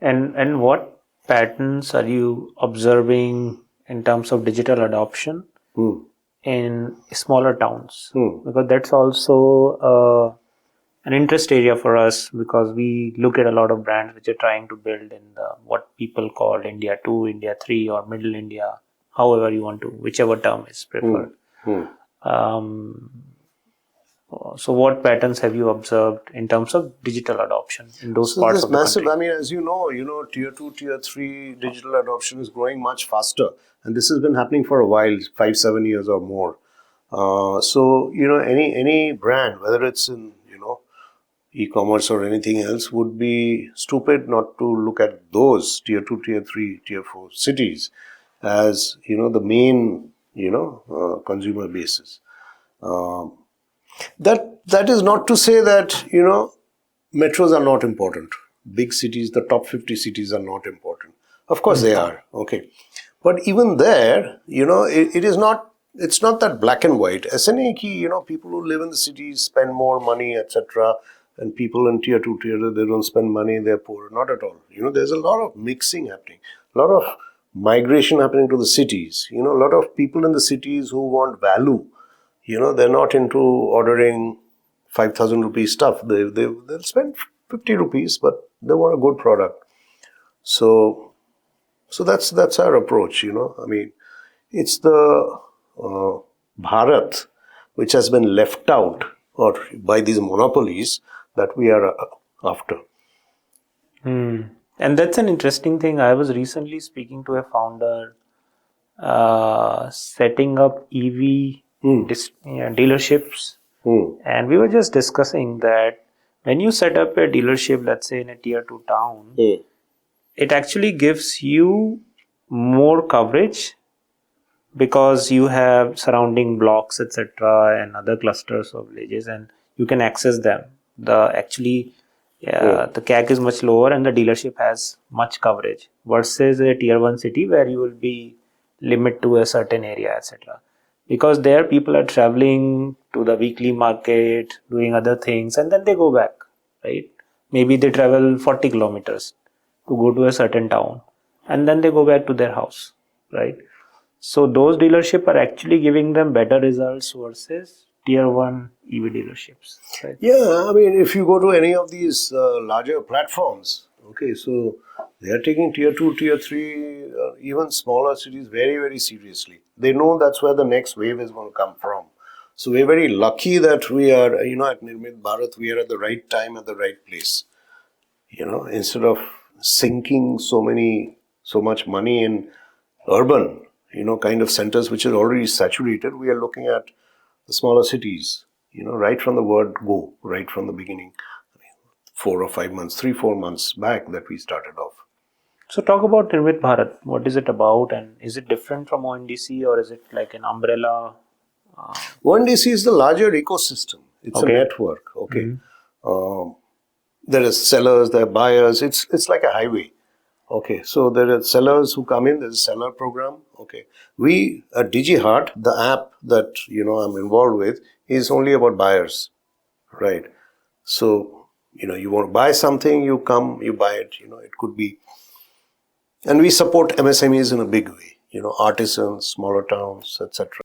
And what patterns are you observing in terms of digital adoption in smaller towns? Because that's also an interest area for us, because we look at a lot of brands which are trying to build in the what people call India 2, India 3, or Middle India, however you want to, whichever term is preferred. Um, so what patterns have you observed in terms of digital adoption in those parts of the massive, country? I mean, as you know, tier 2, tier 3 digital adoption is growing much faster. And this has been happening for a while, 5-7 years or more. So, any brand, whether it's in, e-commerce or anything else, would be stupid not to look at those tier 2, tier 3, tier 4 cities as, the main, consumer bases. That is not to say that, metros are not important. Big cities, the top 50 cities are not important. Of course they are, okay. But even there, it's not that black and white. SNA key, people who live in the cities spend more money, etc. And people in tier 2, tier 3, they don't spend money, they're poor. Not at all. There's a lot of mixing happening. A lot of migration happening to the cities. A lot of people in the cities who want value. They're not into ordering 5,000 rupees stuff. They'll spend 50 rupees, but they want a good product. So that's our approach, I mean, it's the Bharat which has been left out or by these monopolies that we are after. And that's an interesting thing. I was recently speaking to a founder setting up EV dealerships. And we were just discussing that when you set up a dealership, let's say in a tier 2 town, it actually gives you more coverage because you have surrounding blocks, etc., and other clusters of villages, and you can access them. The CAC is much lower and the dealership has much coverage versus a tier 1 city where you will be limited to a certain area, etc. Because there people are traveling to the weekly market, doing other things, and then they go back, right? Maybe they travel 40 kilometers to go to a certain town, and then they go back to their house, right? So those dealerships are actually giving them better results versus tier 1 EV dealerships, right? Yeah, I mean, if you go to any of these larger platforms, okay, so they are taking tier 2, tier 3, even smaller cities very, very seriously. They know that's where the next wave is going to come from. So we're very lucky that we are, at Nirmit Bharat, we are at the right time, at the right place. Instead of sinking so much money in urban, kind of centers which are already saturated, we are looking at the smaller cities, right from the word go, right from the beginning. 4 or 5 months, 3-4 months back that we started off. So talk about Nirmit Bharat. What is it about, and is it different from ONDC, or is it like an umbrella? ONDC is the larger ecosystem. It's a network. Okay. There are sellers, there are buyers. It's like a highway. Okay, so there are sellers who come in. There's a seller program. Okay, we at DigiHeart, the app that I'm involved with, is only about buyers, right? So you want to buy something, you come, you buy it. It could be, and we support MSMEs in a big way. Artisans, smaller towns, etc.